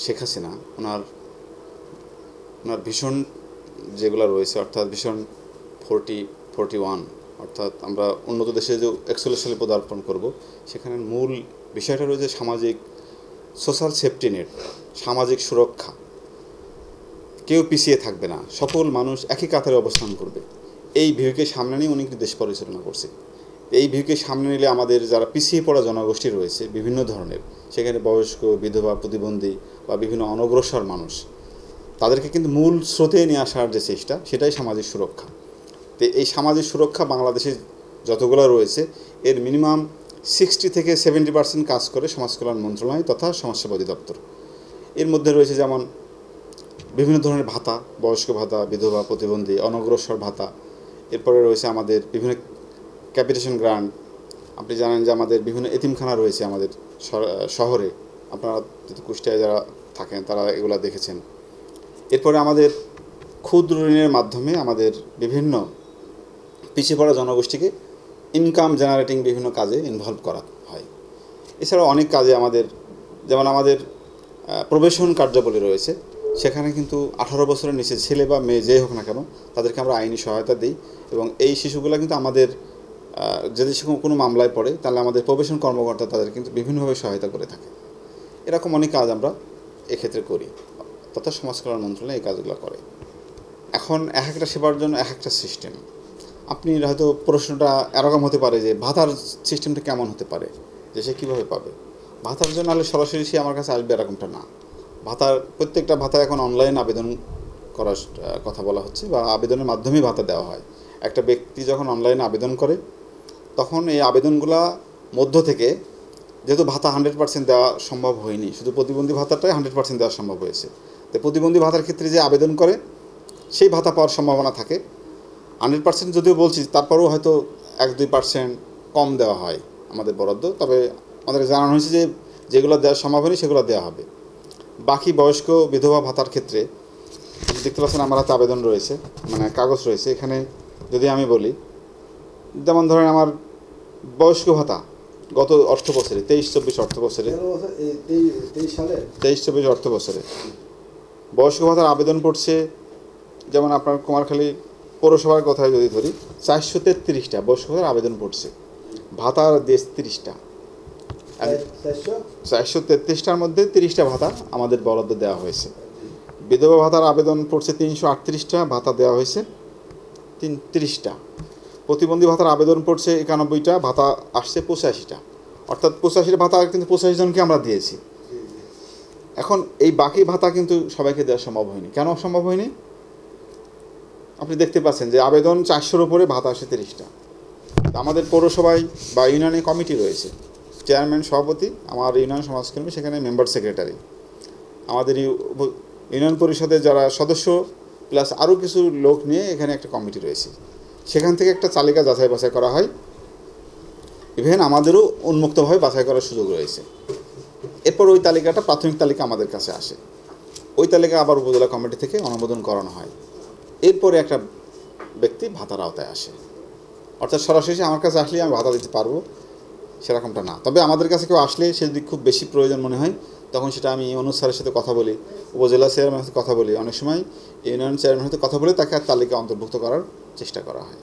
শেখ হাসিনা ওনার ওনার ভীষণ যেগুলো রয়েছে, অর্থাৎ ভীষণ 41, অর্থাৎ আমরা উন্নত দেশে যে 41 সালে পদার্পণ করব, সেখানে মূল বিষয়টা রয়েছে সামাজিক সোশ্যাল সেফটি নেট, সামাজিক সুরক্ষা। কেউ পিছিয়ে থাকবে না, সকল মানুষ একই কাতারে অবস্থান করবে। এই ভিউকে সামনে নিয়ে উনি দেশ পরিচালনা করছে। এই ভিউকে সামনে নিলে আমাদের যারা পিছিয়ে পড়া জনগোষ্ঠী রয়েছে বিভিন্ন ধরনের, সেখানে বয়স্ক, বিধবা, প্রতিবন্ধী বা বিভিন্ন অনগ্রসর মানুষ, তাদেরকে কিন্তু মূল স্রোতে নিয়ে আসার যে চেষ্টা, সেটাই সামাজিক সুরক্ষা। তো এই সামাজিক সুরক্ষা বাংলাদেশে যতগুলো রয়েছে, এর মিনিমাম 60 থেকে 70% কাজ করে সমাজ কল্যাণ মন্ত্রণালয় তথা সমাজসেবা অধিদপ্তর। এর মধ্যে রয়েছে যেমন বিভিন্ন ধরনের ভাতা, বয়স্ক ভাতা, বিধবা, প্রতিবন্ধী, অনগ্রসর ভাতা। এরপরে রয়েছে আমাদের বিভিন্ন ক্যাপিটেশন গ্রান্ট। আপনি জানেন যে আমাদের বিভিন্ন এতিমখানা রয়েছে আমাদের শহরে, আপনারা কুষ্টিয়ায় যারা থাকেন তারা এগুলো দেখেছেন। এরপরে আমাদের ক্ষুদ্র ঋণের মাধ্যমে আমাদের বিভিন্ন পিছিয়ে পড়া জনগোষ্ঠীকে ইনকাম জেনারেটিং বিভিন্ন কাজে ইনভলভ করা হয়। এছাড়াও অনেক কাজে আমাদের, যেমন আমাদের প্রবেশন কার্যাবলী রয়েছে, সেখানে কিন্তু 18 বছরের নিচে ছেলে বা মেয়ে যেই হোক না কেন, তাদেরকে আমরা আইনি সহায়তা দিই। এবং এই শিশুগুলো কিন্তু আমাদের যদি সে কোনো মামলায় পড়ে, তাহলে আমাদের প্রবেশন কর্মকর্তা তাদের কিন্তু বিভিন্নভাবে সহায়তা করে থাকে। এরকম অনেক কাজ আমরা এক্ষেত্রে করি, তথা সমাজ কল্যাণ মন্ত্রণালয় এই কাজগুলো করে। এখন এক একটা সেবার জন্য এক একটা সিস্টেম। আপনি হয়তো প্রশ্নটা এরকম হতে পারে যে ভাতার সিস্টেমটা কেমন হতে পারে, যে সে কীভাবে পাবে ভাতার জন্য, হলে সরাসরি সে আমার কাছে আসবে এরকমটা না। প্রত্যেকটা ভাতা এখন অনলাইন আবেদন করার কথা বলা হচ্ছে, বা আবেদনের মাধ্যমেই ভাতা দেওয়া হয়। একটা ব্যক্তি যখন অনলাইনে আবেদন করে, তখন এই আবেদনগুলা মধ্য থেকে, যেহেতু ভাতা 100% দেওয়া সম্ভব হয়নি, শুধু প্রতিবন্ধী ভাতাটাই 100% দেওয়া সম্ভব হয়েছে। তো প্রতিবন্ধী ভাতার ক্ষেত্রে যে আবেদন করে, সেই ভাতা পাওয়ার সম্ভাবনা থাকে। 100% যদিও বলছি, তারপরেও হয়তো 1-2% কম দেওয়া হয় আমাদের বরাদ্দ। তবে আমাদের জানানো হয়েছে যে যেগুলো দেওয়া সম্ভব হয়নি সেগুলো দেওয়া হবে। বাকি বয়স্ক বিধবা ভাতার ক্ষেত্রে দেখতে পাচ্ছেন আমার হাতে আবেদন রয়েছে, মানে কাগজ রয়েছে। এখানে যদি আমি বলি, যেমন ধরেন আমার বয়স্ক ভাতা গত অর্থ বছরে 23-24 অর্থ বছরে, 23-24 অর্থ বছরে বয়স্ক ভাতার আবেদন পড়ছে, যেমন আপনার কুমারখালী পৌরসভার কথায় যদি ধরি, 433টা বয়স্ক ভাতার আবেদন পড়ছে। ভাতার দেশ 30টা, 433টার মধ্যে 30টা ভাতা আমাদের বরাদ্দ দেওয়া হয়েছে। বিধবা ভাতার আবেদন পড়ছে 338টা, ভাতা দেওয়া হয়েছে 30টা। প্রতিবন্ধী ভাতার আবেদন পড়ছে 91টা, ভাতা আসছে 85টা। অর্থাৎ 85 ভাতা কিন্তু 85 জনকে আমরা দিয়েছি। এখন এই বাকি ভাতা কিন্তু সবাইকে দেওয়া সম্ভব হয়নি। কেন সম্ভব হয়নি? আপনি দেখতে পাচ্ছেন যে আবেদন 400-র উপরে, ভাতা আসে 30টা। আমাদের পৌরসভায় বা ইউনিয়নে কমিটি রয়েছে, চেয়ারম্যান, সভাপতি, আমার ইউনিয়ন সমাজকর্মী, সেখানে মেম্বার সেক্রেটারি, আমাদের ইউনিয়ন পরিষদের যারা সদস্য প্লাস আরও কিছু লোক নিয়ে এখানে একটা কমিটি রয়েছে। সেখান থেকে একটা তালিকা যাচাই বাছাই করা হয়। ইভেন আমাদেরও উন্মুক্তভাবে বাছাই করার সুযোগ রয়েছে। এরপর ওই তালিকাটা, প্রাথমিক তালিকা আমাদের কাছে আসে। ওই তালিকা আবার উপজেলা কমিটি থেকে অনুমোদন করানো হয়। এরপরে একটা ব্যক্তি ভাতার আওতায় আসে। অর্থাৎ সরাসরি আমার কাছে আসলে আমি ভাতা দিতে পারবো সেরকমটা না। তবে আমাদের কাছে কেউ আসলে সে যদি খুব বেশি প্রয়োজন মনে হয়, তখন সেটা আমি অনুজ স্যারের সাথে কথা বলি, উপজেলা চেয়ারম্যানের সাথে কথা বলি, অনেক সময় ইউনিয়ন চেয়ারম্যানের সাথে কথা বলে তাকে তালিকা অন্তর্ভুক্ত করার চেষ্টা করা হয়।